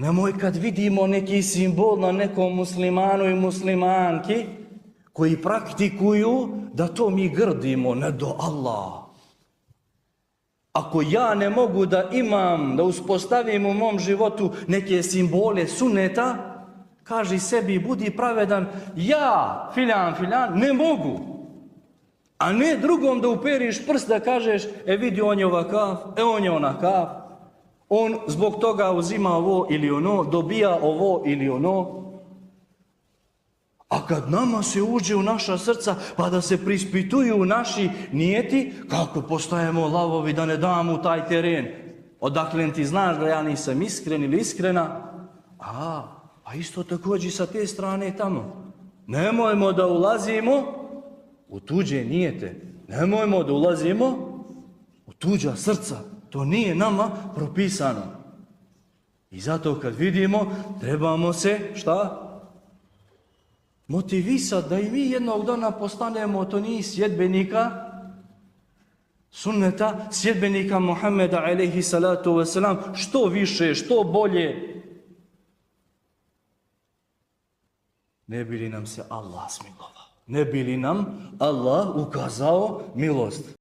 Nemoj kad vidimo neki simbol na nekom muslimanu i muslimanki koji praktikuju, da to mi grdimo, ne do Allah. Ako ja ne mogu da imam, da uspostavim u mom životu neke simbole sunneta, kaži sebi, budi pravedan, ja, filjan, ne mogu. A ne drugom da uperiš prst da kažeš, vidi on je ovakav, on je onakav. On zbog toga uzima ovo ili ono, dobija ovo ili ono. A kad nama se uđe u naša srca, pa da se prispituju naši nijeti, kako postajemo lavovi da ne damo u taj teren. Odakle ti znaš da ja nisam iskren ili iskrena? A isto također sa te strane tamo. Nemojmo da ulazimo u tuđe nijete. Nemojmo da ulazimo u tuđa srca. To nije nama propisano. I zato kad vidimo, trebamo se, šta? Motivisati da i mi jednog dana postanemo to nije sjedbenika sunneta, sjedbenika Muhammeda alejhi salatu wasalam, što više, što bolje. Ne bi li nam se Allah smilovao, ne bi li nam Allah ukazao milost.